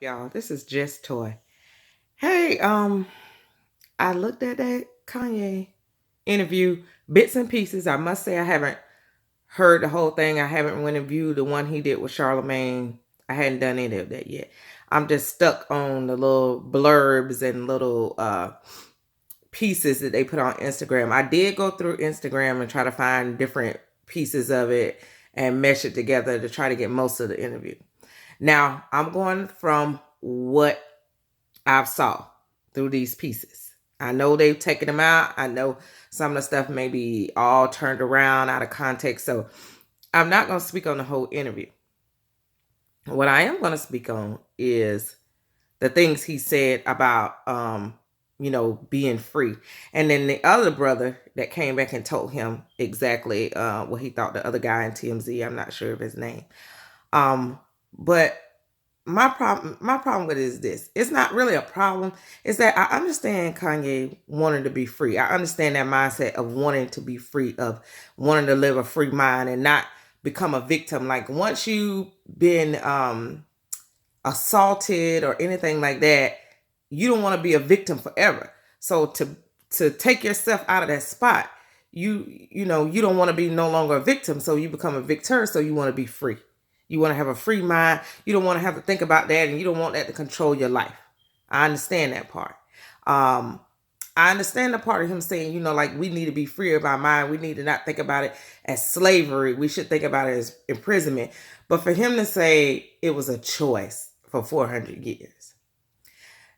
Y'all? This is Just Toy. Hey, I looked at that Kanye interview, bits and pieces. I must say I haven't heard the whole thing. I haven't went and viewed the one he did with Charlemagne. I hadn't done any of that yet. I'm just stuck on the little blurbs and little pieces that they put on Instagram. I did go through Instagram and try to find different pieces of it and mesh it together to try to get most of the interview. Now, I'm going from what I've saw through these pieces. I know they've taken them out. I know some of the stuff may be all turned around out of context. So I'm not going to speak on the whole interview. What I am going to speak on is the things he said about, being free. And then the other brother that came back and told him exactly what he thought, the other guy in TMZ. I'm not sure of his name. But my problem with it is this. It's not really a problem. It's that I understand Kanye wanting to be free. I understand that mindset of wanting to be free, of wanting to live a free mind and not become a victim. Like once you've been assaulted or anything like that, you don't want to be a victim forever. So to take yourself out of that spot, you don't want to be no longer a victim. So you become a victor. So you want to be free. You want to have a free mind. You don't want to have to think about that, and you don't want that to control your life. I understand that part. I understand the part of him saying, like we need to be free of our mind. We need to not think about it as slavery. We should think about it as imprisonment. But for him to say it was a choice for 400 years.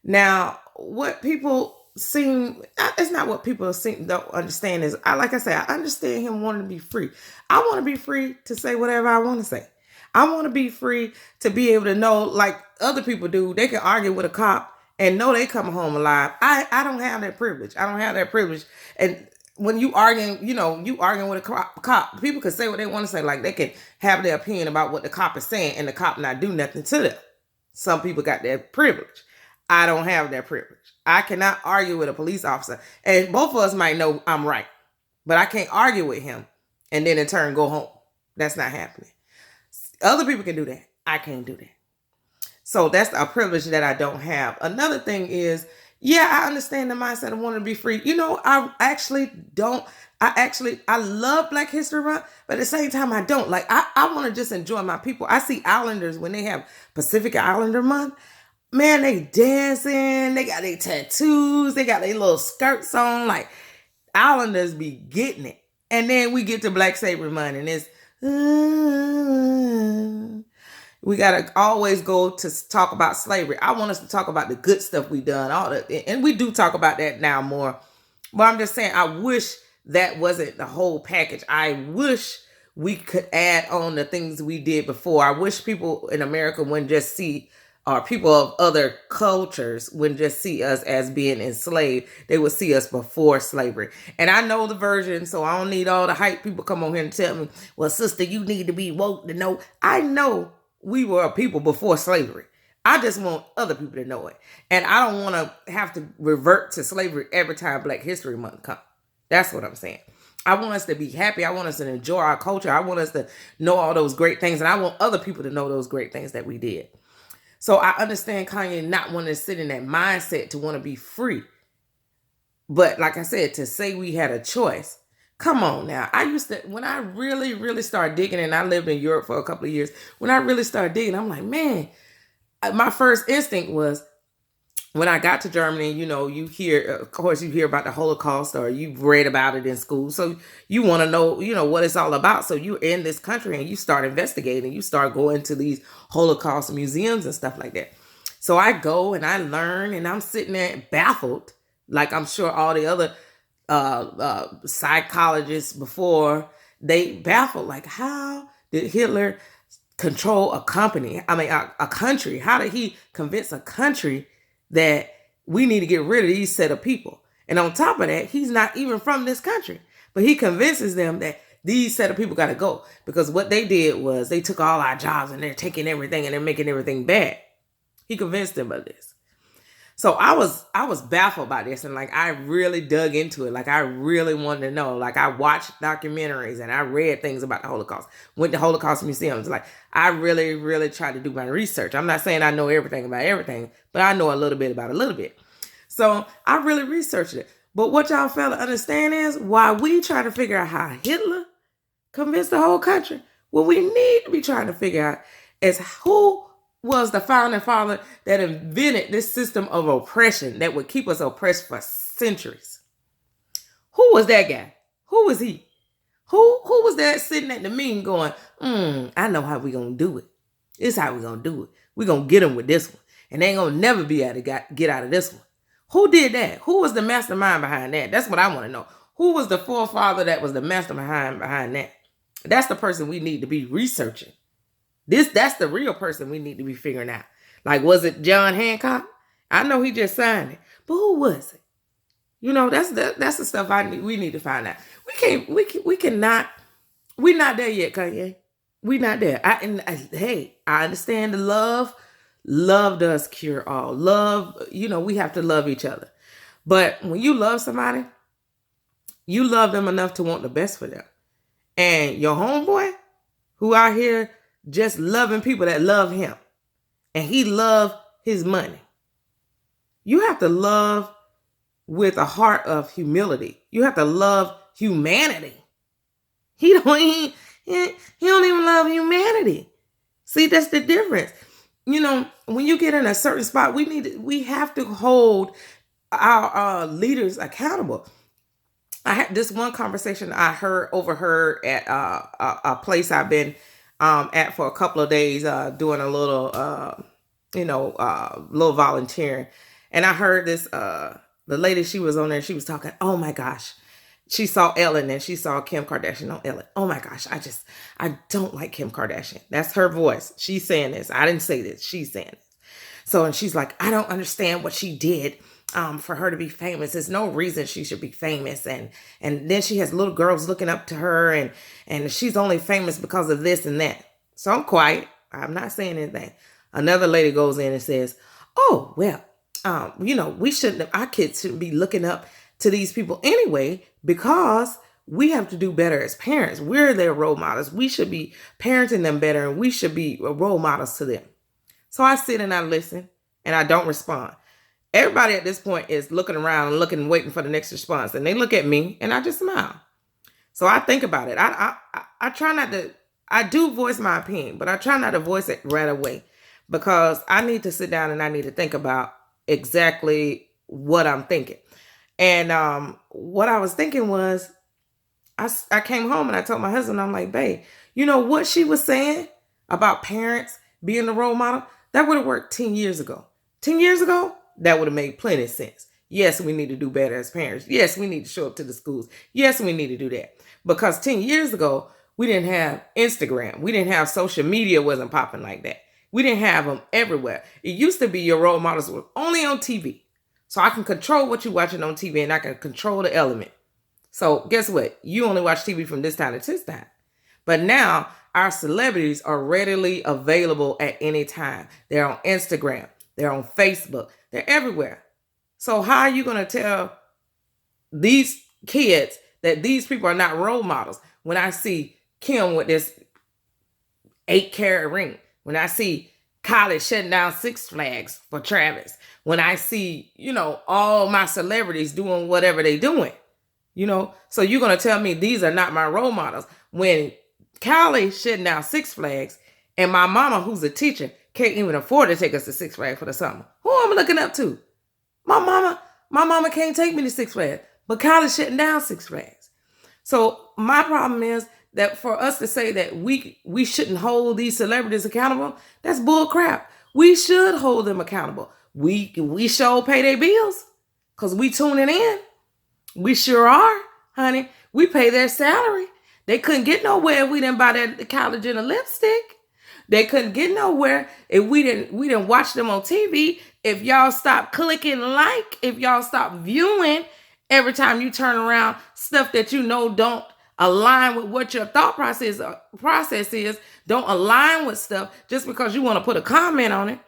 Now, what people it's not what people don't understand is, like I said, I understand him wanting to be free. I want to be free to say whatever I want to say. I want to be free to be able to know, like other people do, they can argue with a cop and know they come home alive. I don't have that privilege. I don't have that privilege. And when you arguing with a cop, people can say what they want to say. Like they can have their opinion about what the cop is saying and the cop not do nothing to them. Some people got that privilege. I don't have that privilege. I cannot argue with a police officer. And both of us might know I'm right. But I can't argue with him and then in turn go home. That's not happening. Other people can do that. I can't do that. So that's a privilege that I don't have. Another thing is, I understand the mindset of wanting to be free. I actually don't. I love Black History Month, but at the same time, I don't. Like, I want to just enjoy my people. I see Islanders when they have Pacific Islander Month. Man, they dancing. They got their tattoos. They got their little skirts on. Like, Islanders be getting it. And then we get to Black Saber Month, and it's we gotta always go to talk about slavery. I want us to talk about the good stuff we done, and we do talk about that now more. But I'm just saying, I wish that wasn't the whole package. I wish we could add on the things we did before. I wish people in America wouldn't just see, or people of other cultures wouldn't just see us as being enslaved. They would see us before slavery. And I know the version, so I don't need all the hype people come on here and tell me, well, sister, you need to be woke to know. I know we were a people before slavery. I just want other people to know it. And I don't want to have to revert to slavery every time Black History Month comes. That's what I'm saying. I want us to be happy. I want us to enjoy our culture. I want us to know all those great things. And I want other people to know those great things that we did. So I understand Kanye not wanting to sit in that mindset to want to be free. But like I said, to say we had a choice. Come on now. When I really, really started digging, and I lived in Europe for a couple of years, when I really started digging, I'm like, man, my first instinct was, when I got to Germany, you hear about the Holocaust, or you've read about it in school. So you want to know, what it's all about. So you're in this country and you start investigating. You start going to these Holocaust museums and stuff like that. So I go and I learn, and I'm sitting there baffled, like I'm sure all the other psychologists before, they baffled, like, how did Hitler control a country? How did he convince a country that we need to get rid of these set of people? And on top of that, he's not even from this country, but he convinces them that these set of people got to go, because what they did was they took all our jobs and they're taking everything and they're making everything bad. He convinced them of this. So I was baffled by this, and like I really dug into it. Like I really wanted to know. Like I watched documentaries and I read things about the Holocaust. Went to Holocaust museums. Like I really, really tried to do my research. I'm not saying I know everything about everything, but I know a little bit about a little bit. So I really researched it. But what y'all fail to understand is why we try to figure out how Hitler convinced the whole country. What we need to be trying to figure out is who was the founding father that invented this system of oppression that would keep us oppressed for centuries. Who was that guy? Who was he? Who was that sitting at the meeting going, I know how we gonna do it. This is how we gonna do it. We gonna get them with this one. And they ain't gonna never be able to get out of this one. Who did that? Who was the mastermind behind that? That's what I want to know. Who was the forefather that was the mastermind behind that? That's the person we need to be researching. That's the real person we need to be figuring out. Like, was it John Hancock? I know he just signed it, but who was it? You know, that's the stuff we need to find out. We're not there yet, Kanye. We're not there. Hey, I understand the love. Love does cure all. Love, we have to love each other. But when you love somebody, you love them enough to want the best for them. And your homeboy, who out here just loving people that love him, and he love his money. You have to love with a heart of humility. You have to love humanity. He don't even love humanity. See, that's the difference. When you get in a certain spot, we have to hold our leaders accountable. I had this one conversation I overheard at a place I've been at for a couple of days, doing a little, little volunteering. And I heard this, the lady, she was on there, she was talking, oh my gosh, she saw Ellen and she saw Kim Kardashian on Ellen. Oh my gosh, I don't like Kim Kardashian. That's her voice. She's saying this. I didn't say this. She's saying this. So, and she's like, I don't understand what she did for her to be famous. There's no reason she should be famous. And then she has little girls looking up to her and she's only famous because of this and that. So I'm quiet. I'm not saying anything. Another lady goes in and says, oh, well, our kids shouldn't be looking up to these people anyway, because we have to do better as parents. We're their role models. We should be parenting them better, and we should be role models to them. So I sit and I listen and I don't respond. Everybody at this point is looking around and waiting for the next response. And they look at me and I just smile. So I think about it. I try not to, I do voice my opinion, but I try not to voice it right away, because I need to sit down and I need to think about exactly what I'm thinking. And what I was thinking was, I came home and I told my husband, I'm like, babe, you know what she was saying about parents being the role model? That would have worked 10 years ago. 10 years ago, that would have made plenty of sense. Yes, we need to do better as parents. Yes, we need to show up to the schools. Yes, we need to do that. Because 10 years ago, we didn't have Instagram. We didn't have social media, wasn't popping like that. We didn't have them everywhere. It used to be your role models were only on TV. So I can control what you're watching on TV and I can control the element. So guess what? You only watch TV from this time to this time. But now our celebrities are readily available at any time. They're on Instagram. They're on Facebook. They're everywhere. So how are you going to tell these kids that these people are not role models when I see Kim with this 8-carat ring? When I see Kylie shutting down Six Flags for Travis? When I see, all my celebrities doing whatever they're doing? So you're going to tell me these are not my role models when Kylie shutting down Six Flags and my mama, who's a teacher, can't even afford to take us to Six Flags for the summer. Who am I looking up to? My mama can't take me to Six Flags, but Kylie's shutting down Six Flags. So my problem is that for us to say that we shouldn't hold these celebrities accountable, that's bull crap. We should hold them accountable. We sure pay their bills because we tuning in. We sure are, honey. We pay their salary. They couldn't get nowhere if we didn't buy that collagen and lipstick. They couldn't get nowhere if we didn't watch them on TV. If y'all stop clicking like, if y'all stop viewing every time you turn around stuff that don't align with what your thought process is, don't align with stuff just because you want to put a comment on it.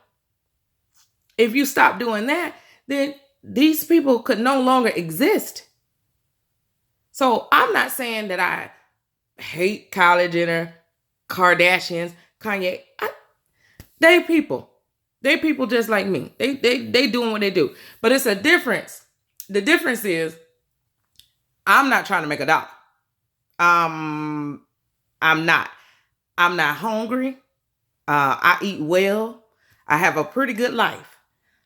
If you stop doing that, then these people could no longer exist. So I'm not saying that I hate Kylie Jenner, Kardashians, Kanye. They people. They people just like me. They doing what they do. But it's a difference. The difference is I'm not trying to make a dollar. I'm not. I'm not hungry. I eat well. I have a pretty good life.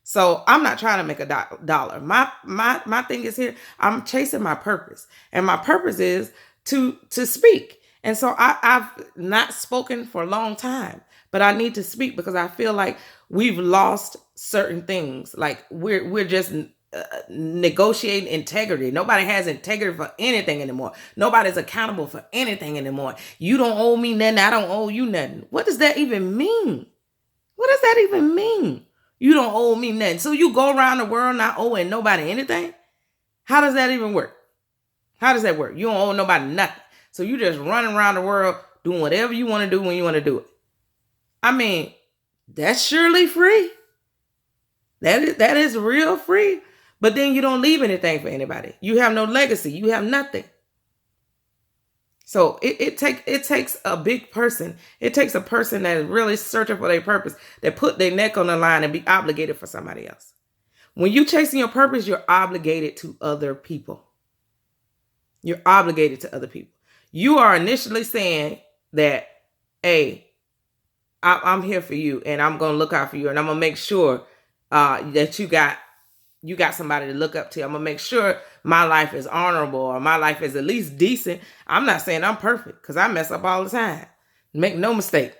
So I'm not trying to make a dollar. My thing is here. I'm chasing my purpose, and my purpose is to speak. And so I've not spoken for a long time, but I need to speak because I feel like we've lost certain things. Like we're just negotiating integrity. Nobody has integrity for anything anymore. Nobody's accountable for anything anymore. You don't owe me nothing. I don't owe you nothing. What does that even mean? What does that even mean? You don't owe me nothing. So you go around the world not owing nobody anything? How does that even work? How does that work? You don't owe nobody nothing. So you just running around the world doing whatever you want to do when you want to do it. I mean, that's surely free. That is real free. But then you don't leave anything for anybody. You have no legacy. You have nothing. So it takes a big person. It takes a person that is really searching for their purpose, that put their neck on the line and be obligated for somebody else. When you're chasing your purpose, you're obligated to other people. You're obligated to other people. You are initially saying that, hey, I'm here for you and I'm going to look out for you and I'm going to make sure that you got somebody to look up to. I'm going to make sure my life is honorable or my life is at least decent. I'm not saying I'm perfect because I mess up all the time. Make no mistake.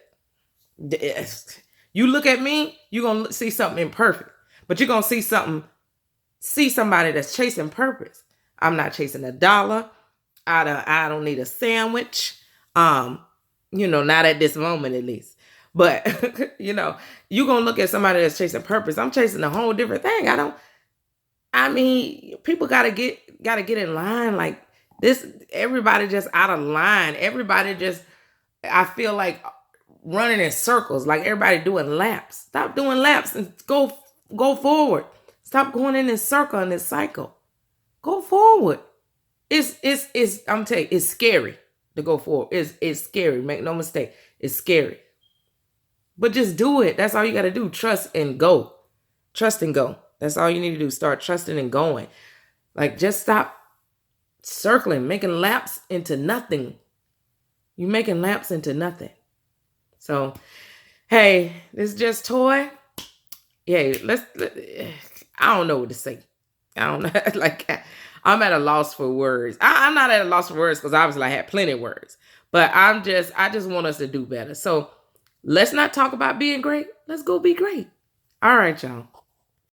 You look at me, you're going to see something imperfect, but you're going to see somebody that's chasing purpose. I'm not chasing a dollar. I don't need a sandwich. Not at this moment at least. But, you're going to look at somebody that's chasing purpose. I'm chasing a whole different thing. People got to get in line like this. Everybody just out of line. Everybody just, I feel like running in circles, like everybody doing laps. Stop doing laps and go forward. Stop going in this circle and this cycle. Go forward. I'm telling you, it's scary to go forward. It's scary. Make no mistake. It's scary. But just do it. That's all you got to do. Trust and go. Trust and go. That's all you need to do. Start trusting and going. Like, just stop circling, making laps into nothing. You're making laps into nothing. So, hey, this is just toy. Yeah, I don't know what to say. I don't know. Like, I'm at a loss for words. I'm not at a loss for words because obviously I had plenty of words. But I just want us to do better. So, let's not talk about being great. Let's go be great. All right, y'all.